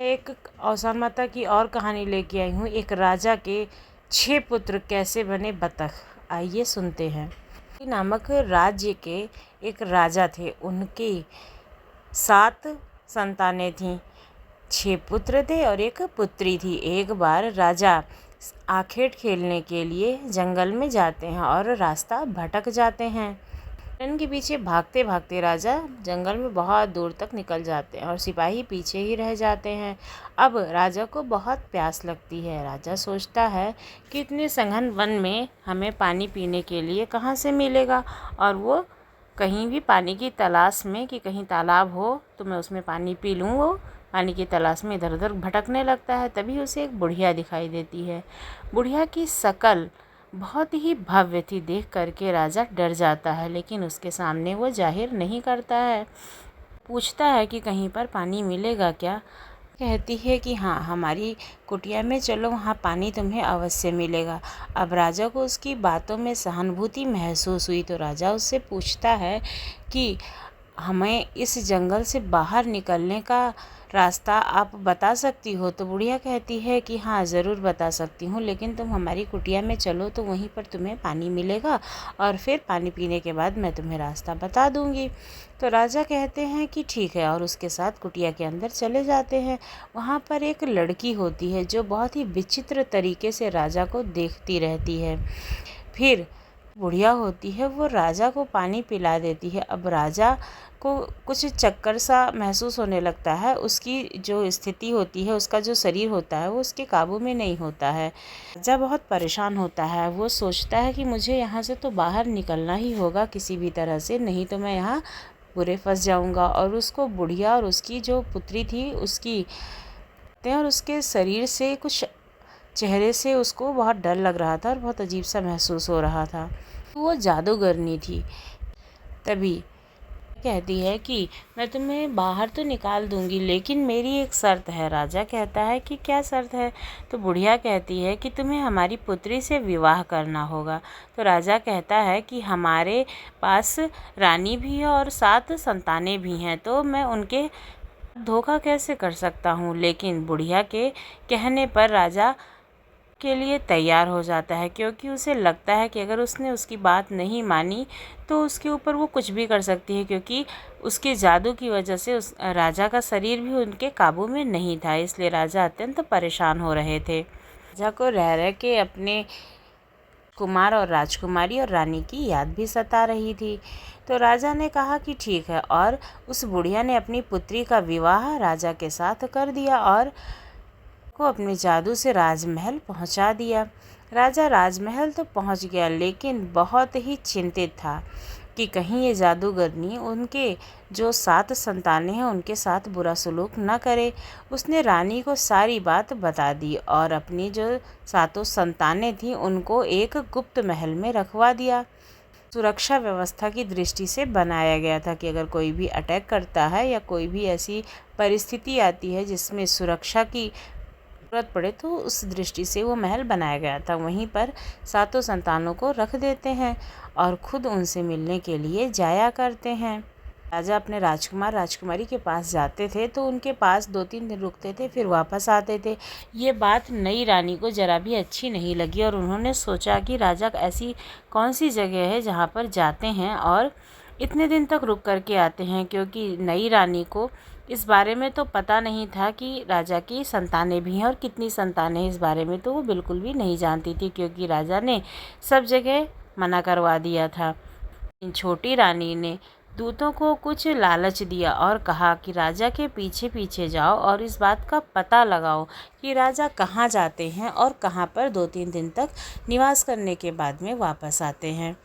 एक औसान माता की और कहानी लेके आई हूँ। एक राजा के 6 पुत्र कैसे बने बतख। आइए सुनते हैं। नामक राज्य के एक राजा थे। उनकी 7 संतानें थीं। 6 पुत्र थे और एक पुत्री थी। एक बार राजा आखेट खेलने के लिए जंगल में जाते हैं और रास्ता भटक जाते हैं। हिरण के पीछे भागते भागते राजा जंगल में बहुत दूर तक निकल जाते हैं और सिपाही पीछे ही रह जाते हैं। अब राजा को बहुत प्यास लगती है। राजा सोचता है कि इतने सघन वन में हमें पानी पीने के लिए कहाँ से मिलेगा, और वो कहीं भी पानी की तलाश में कि कहीं तालाब हो तो मैं उसमें पानी पी लूँ। वो पानी की तलाश में इधर उधर भटकने लगता है। तभी उसे एक बुढ़िया दिखाई देती है। बुढ़िया की शक्ल बहुत ही भव्य थी। देख करके राजा डर जाता है, लेकिन उसके सामने वो जाहिर नहीं करता है। पूछता है कि कहीं पर पानी मिलेगा क्या। कहती है कि हाँ, हमारी कुटिया में चलो, वहाँ पानी तुम्हें अवश्य मिलेगा। अब राजा को उसकी बातों में सहानुभूति महसूस हुई, तो राजा उससे पूछता है कि हमें इस जंगल से बाहर निकलने का रास्ता आप बता सकती हो। तो बुढ़िया कहती है कि हाँ, ज़रूर बता सकती हूँ, लेकिन तुम हमारी कुटिया में चलो तो वहीं पर तुम्हें पानी मिलेगा और फिर पानी पीने के बाद मैं तुम्हें रास्ता बता दूँगी। तो राजा कहते हैं कि ठीक है, और उसके साथ कुटिया के अंदर चले जाते हैं। वहाँ पर एक लड़की होती है जो बहुत ही विचित्र तरीके से राजा को देखती रहती है। फिर बुढ़िया होती है, वो राजा को पानी पिला देती है। अब राजा को कुछ चक्कर सा महसूस होने लगता है। उसकी जो स्थिति होती है, उसका जो शरीर होता है, वो उसके काबू में नहीं होता है। राजा बहुत परेशान होता है। वो सोचता है कि मुझे यहाँ से तो बाहर निकलना ही होगा किसी भी तरह से, नहीं तो मैं यहाँ बुरे फंस जाऊँगा। और उसको बुढ़िया और उसकी जो पुत्री थी उसकी और उसके शरीर से कुछ चेहरे से उसको बहुत डर लग रहा था और बहुत अजीब सा महसूस हो रहा था। वो जादूगरनी थी। तभी कहती है कि मैं तुम्हें बाहर तो निकाल दूंगी, लेकिन मेरी एक शर्त है। राजा कहता है कि क्या शर्त है। तो बुढ़िया कहती है कि तुम्हें हमारी पुत्री से विवाह करना होगा। तो राजा कहता है कि हमारे पास रानी भी है और 7 संतानें भी हैं, तो मैं उनके धोखा कैसे कर सकता हूँ। लेकिन बुढ़िया के कहने पर राजा के लिए तैयार हो जाता है, क्योंकि उसे लगता है कि अगर उसने उसकी बात नहीं मानी तो उसके ऊपर वो कुछ भी कर सकती है, क्योंकि उसके जादू की वजह से उस राजा का शरीर भी उनके काबू में नहीं था। इसलिए राजा अत्यंत परेशान हो रहे थे। राजा को रह रह के अपने कुमार और राजकुमारी और रानी की याद भी सता रही थी। तो राजा ने कहा कि ठीक है, और उस बुढ़िया ने अपनी पुत्री का विवाह राजा के साथ कर दिया और को अपने जादू से राजमहल पहुंचा दिया। राजा राजमहल तो पहुंच गया, लेकिन बहुत ही चिंतित था कि कहीं ये जादूगरनी उनके जो 7 संतानें हैं उनके साथ बुरा सलूक न करे। उसने रानी को सारी बात बता दी और अपनी जो 7 संतानें थीं उनको एक गुप्त महल में रखवा दिया। सुरक्षा व्यवस्था की दृष्टि से बनाया गया था कि अगर कोई भी अटैक करता है या कोई भी ऐसी परिस्थिति आती है जिसमें सुरक्षा की ज़रूरत पड़े, तो उस दृष्टि से वो महल बनाया गया था। वहीं पर 7 संतानों को रख देते हैं और खुद उनसे मिलने के लिए जाया करते हैं। राजा अपने राजकुमार राजकुमारी के पास जाते थे तो उनके पास 2-3 दिन रुकते थे, फिर वापस आते थे। ये बात नई रानी को ज़रा भी अच्छी नहीं लगी और उन्होंने सोचा कि राजा ऐसी कौन सी जगह है जहाँ पर जाते हैं और इतने दिन तक रुक करके आते हैं, क्योंकि नई रानी को इस बारे में तो पता नहीं था कि राजा की संतानें भी हैं और कितनी संतानें हैं। इस बारे में तो वो बिल्कुल भी नहीं जानती थी, क्योंकि राजा ने सब जगह मना करवा दिया था। इन छोटी रानी ने दूतों को कुछ लालच दिया और कहा कि राजा के पीछे पीछे जाओ और इस बात का पता लगाओ कि राजा कहाँ जाते हैं और कहाँ पर 2-3 दिन तक निवास करने के बाद में वापस आते हैं।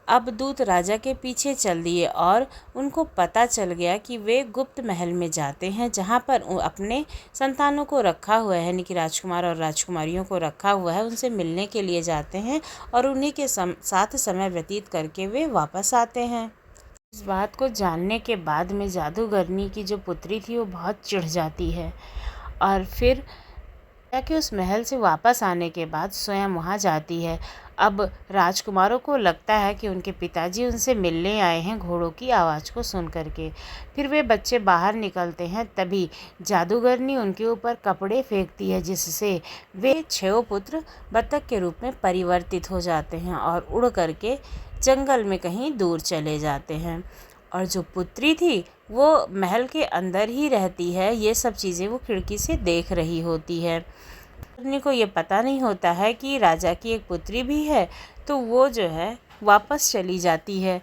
अब दूत राजा के पीछे चल दिए और उनको पता चल गया कि वे गुप्त महल में जाते हैं, जहाँ पर अपने संतानों को रखा हुआ है, यानी कि राजकुमार और राजकुमारियों को रखा हुआ है। उनसे मिलने के लिए जाते हैं और उन्हीं के साथ समय व्यतीत करके वे वापस आते हैं। इस बात को जानने के बाद में जादूगरनी की जो पुत्री थी वो बहुत चिढ़ जाती है और फिर कि उस महल से वापस आने के बाद स्वयं वहाँ जाती है। अब राजकुमारों को लगता है कि उनके पिताजी उनसे मिलने आए हैं घोड़ों की आवाज़ को सुन करके। फिर वे बच्चे बाहर निकलते हैं, तभी जादूगरनी उनके ऊपर कपड़े फेंकती है, जिससे वे 6 पुत्र बतख के रूप में परिवर्तित हो जाते हैं और उड़ करके जंगल में कहीं दूर चले जाते हैं। और जो पुत्री थी वो महल के अंदर ही रहती है। ये सब चीज़ें वो खिड़की से देख रही होती है। रानी को ये पता नहीं होता है कि राजा की एक पुत्री भी है, तो वो जो है वापस चली जाती है।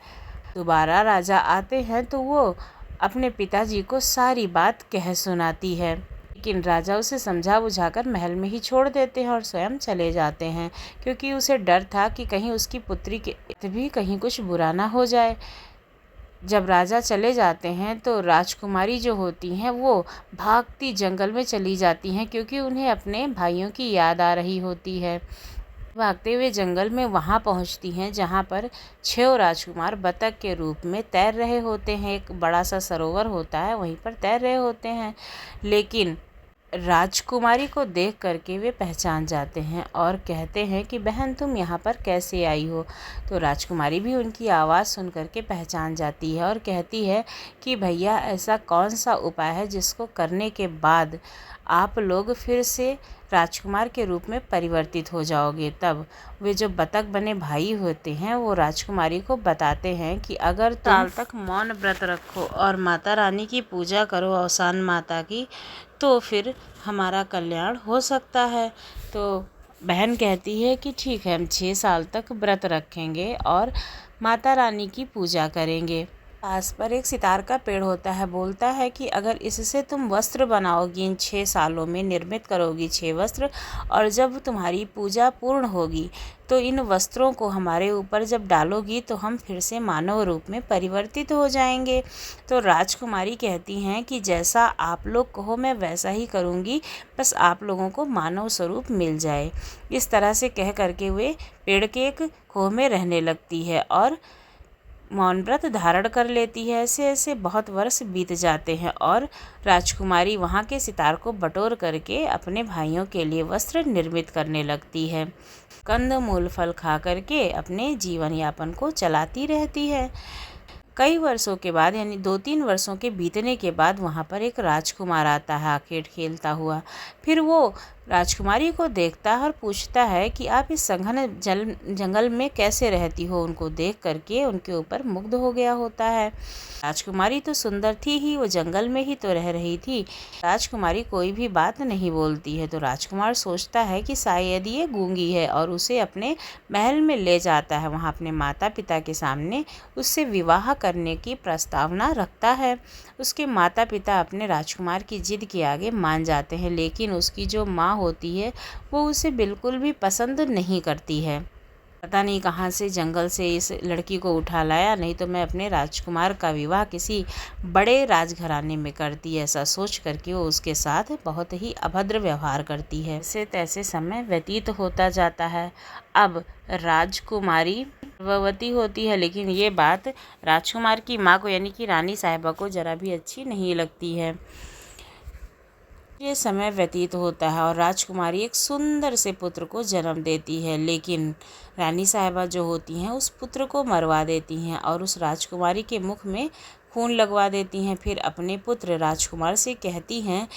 दोबारा राजा आते हैं तो वो अपने पिताजी को सारी बात कह सुनाती है, लेकिन राजा उसे समझा बुझाकर महल में ही छोड़ देते हैं और स्वयं चले जाते हैं, क्योंकि उसे डर था कि कहीं उसकी पुत्री के भी कहीं कुछ बुरा ना हो जाए। जब राजा चले जाते हैं तो राजकुमारी जो होती हैं वो भागती जंगल में चली जाती हैं, क्योंकि उन्हें अपने भाइयों की याद आ रही होती है। भागते हुए जंगल में वहाँ पहुँचती हैं जहाँ पर 6 राजकुमार बतख के रूप में तैर रहे होते हैं। एक बड़ा सा सरोवर होता है, वहीं पर तैर रहे होते हैं, लेकिन राजकुमारी को देख करके वे पहचान जाते हैं और कहते हैं कि बहन तुम यहाँ पर कैसे आई हो। तो राजकुमारी भी उनकी आवाज़ सुन करके पहचान जाती है और कहती है कि भैया ऐसा कौन सा उपाय है जिसको करने के बाद आप लोग फिर से राजकुमार के रूप में परिवर्तित हो जाओगे। तब वे जो बतख बने भाई होते हैं वो राजकुमारी को बताते हैं कि अगर तुम साल तक मौन व्रत रखो और माता रानी की पूजा करो, अवसान माता की, तो फिर हमारा कल्याण हो सकता है। तो बहन कहती है कि ठीक है, हम 6 साल तक व्रत रखेंगे और माता रानी की पूजा करेंगे। पास पर एक सितार का पेड़ होता है, बोलता है कि अगर इससे तुम वस्त्र बनाओगी, इन 6 सालों में निर्मित करोगी 6 वस्त्र, और जब तुम्हारी पूजा पूर्ण होगी तो इन वस्त्रों को हमारे ऊपर जब डालोगी तो हम फिर से मानव रूप में परिवर्तित हो जाएंगे। तो राजकुमारी कहती हैं कि जैसा आप लोग कहो मैं वैसा ही करूँगी, बस आप लोगों को मानव स्वरूप मिल जाए। इस तरह से कह करके वे पेड़ के एक खोह में रहने लगती है और मौन व्रत धारण कर लेती है। ऐसे ऐसे बहुत वर्ष बीत जाते हैं और राजकुमारी वहाँ के सितार को बटोर करके अपने भाइयों के लिए वस्त्र निर्मित करने लगती है। कंद मूल फल खा करके अपने जीवन यापन को चलाती रहती है। कई वर्षों के बाद, यानी 2-3 वर्षों के बीतने के बाद, वहाँ पर एक राजकुमार आता है आखेट खेलता हुआ। फिर वो राजकुमारी को देखता है और पूछता है कि आप इस सघन जंगल में कैसे रहती हो। उनको देख करके उनके ऊपर मुग्ध हो गया होता है। राजकुमारी तो सुंदर थी ही, वो जंगल में ही तो रह रही थी। राजकुमारी कोई भी बात नहीं बोलती है, तो राजकुमार सोचता है कि शायद ये गूंगी है और उसे अपने महल में ले जाता है। वहाँ अपने माता पिता के सामने उससे विवाह करने की प्रस्तावना रखता है। उसके माता पिता अपने राजकुमार की जिद के आगे मान जाते हैं, लेकिन उसकी जो माँ होती है वो उसे बिल्कुल भी पसंद नहीं करती है। पता नहीं कहाँ से जंगल से इस लड़की को उठा लाया, नहीं तो मैं अपने राजकुमार का विवाह किसी बड़े राजघराने में करती, ऐसा सोच करके वो उसके साथ बहुत ही अभद्र व्यवहार करती है। ऐसे तैसे समय व्यतीत होता जाता है। अब राजकुमारी गर्भवती होती है, लेकिन ये बात राजकुमार की माँ को, यानी कि रानी साहिबा को जरा भी अच्छी नहीं लगती है। ये समय व्यतीत होता है और राजकुमारी एक सुंदर से पुत्र को जन्म देती है, लेकिन रानी साहिबा जो होती हैं उस पुत्र को मरवा देती हैं और उस राजकुमारी के मुख में खून लगवा देती हैं। फिर अपने पुत्र राजकुमार से कहती हैं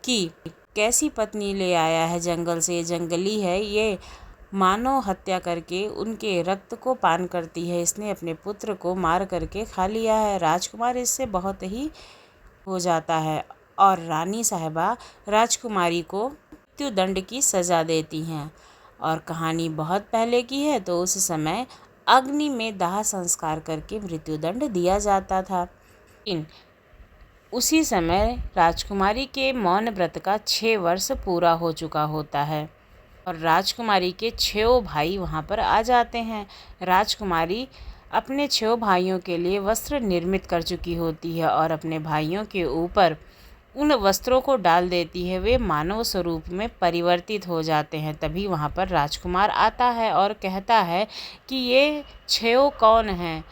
कि कैसी पत्नी ले आया है जंगल से, जंगली है ये, मानव हत्या करके उनके रक्त को पान करती है, इसने अपने पुत्र को मार करके खा लिया है। राजकुमार इससे बहुत ही हो जाता है और रानी साहिबा राजकुमारी को मृत्युदंड की सज़ा देती हैं। और कहानी बहुत पहले की है, तो उस समय अग्नि में दाह संस्कार करके मृत्युदंड दिया जाता था। उसी समय राजकुमारी के मौन व्रत का 6 वर्ष पूरा हो चुका होता है और राजकुमारी के 6 भाई वहाँ पर आ जाते हैं। राजकुमारी अपने 6 भाइयों के लिए वस्त्र निर्मित कर चुकी होती है और अपने भाइयों के ऊपर उन वस्त्रों को डाल देती है। वे मानव स्वरूप में परिवर्तित हो जाते हैं। तभी वहाँ पर राजकुमार आता है और कहता है कि ये 6 कौन हैं,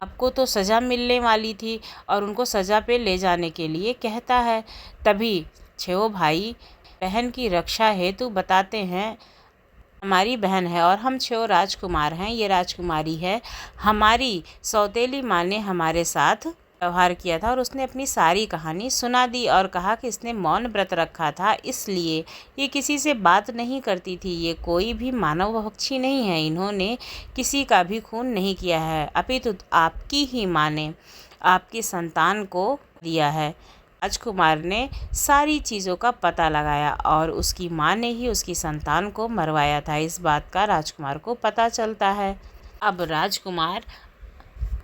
आपको तो सज़ा मिलने वाली थी, और उनको सज़ा पे ले जाने के लिए कहता है। तभी 6 भाई बहन की रक्षा हेतु बताते हैं, हमारी बहन है और हम 6 राजकुमार हैं, ये राजकुमारी है। हमारी सौतेली माँ ने हमारे साथ व्यवहार किया था और उसने अपनी सारी कहानी सुना दी और कहा कि इसने मौन व्रत रखा था, इसलिए ये किसी से बात नहीं करती थी। ये कोई भी मानव भक्षी नहीं है, इन्होंने किसी का भी खून नहीं किया है, अपितु आपकी ही माँ ने आपकी संतान को दिया है। राजकुमार ने सारी चीज़ों का पता लगाया और उसकी माँ ने ही उसकी संतान को मरवाया था, इस बात का राजकुमार को पता चलता है। अब राजकुमार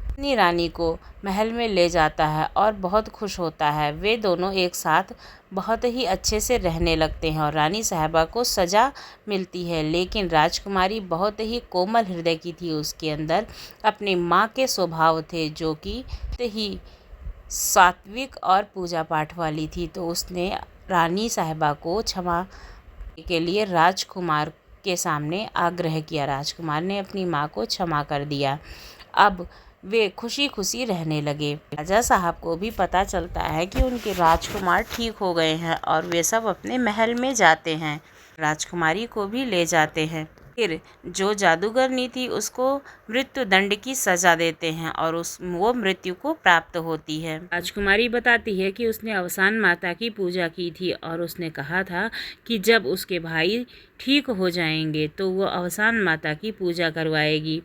अपनी रानी को महल में ले जाता है और बहुत खुश होता है। वे दोनों एक साथ बहुत ही अच्छे से रहने लगते हैं और रानी साहिबा को सज़ा मिलती है, लेकिन राजकुमारी बहुत ही कोमल हृदय की थी। उसके अंदर अपनी माँ के स्वभाव थे जो कि ही सात्विक और पूजा पाठ वाली थी, तो उसने रानी साहिबा को क्षमा के लिए राजकुमार के सामने आग्रह किया। राजकुमार ने अपनी माँ को क्षमा कर दिया। अब वे खुशी खुशी रहने लगे। राजा साहब को भी पता चलता है कि उनके राजकुमार ठीक हो गए हैं और वे सब अपने महल में जाते हैं, राजकुमारी को भी ले जाते हैं। फिर जो जादूगरनी थी उसको मृत्यु दंड की सज़ा देते हैं और वो मृत्यु को प्राप्त होती है। राजकुमारी बताती है कि उसने अवसान माता की पूजा की थी और उसने कहा था कि जब उसके भाई ठीक हो जाएंगे तो वो अवसान माता की पूजा करवाएगी।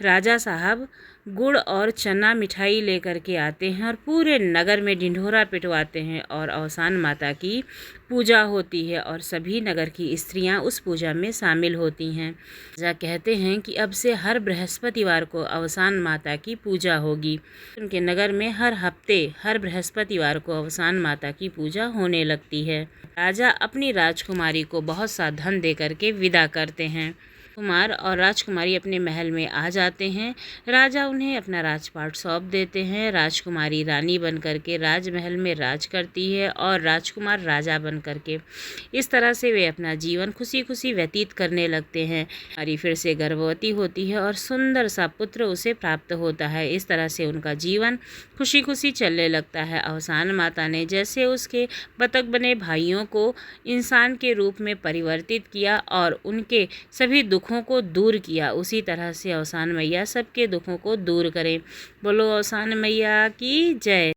राजा साहब गुड़ और चना मिठाई लेकर के आते हैं और पूरे नगर में ढिंढोरा पिटवाते हैं और अवसान माता की पूजा होती है और सभी नगर की स्त्रियां उस पूजा में शामिल होती हैं। राजा कहते हैं कि अब से हर बृहस्पतिवार को अवसान माता की पूजा होगी। उनके नगर में हर हफ्ते हर बृहस्पतिवार को अवसान माता की पूजा होने लगती है। राजा अपनी राजकुमारी को बहुत सा धन दे करके विदा करते हैं। कुमार और राजकुमारी अपने महल में आ जाते हैं। राजा उन्हें अपना राजपाट सौंप देते हैं। राजकुमारी रानी बन करके राजमहल में राज करती है और राजकुमार राजा बन करके, इस तरह से वे अपना जीवन खुशी खुशी व्यतीत करने लगते हैं। कुमारी फिर से गर्भवती होती है और सुंदर सा पुत्र उसे प्राप्त होता है। इस तरह से उनका जीवन खुशी खुशी चलने लगता है। अवसान माता ने जैसे उसके बतख बने भाइयों को इंसान के रूप में परिवर्तित किया और उनके सभी दुखों को दूर किया, उसी तरह से अवसान मैया सबके दुखों को दूर करें। बोलो अवसान मैया की जय।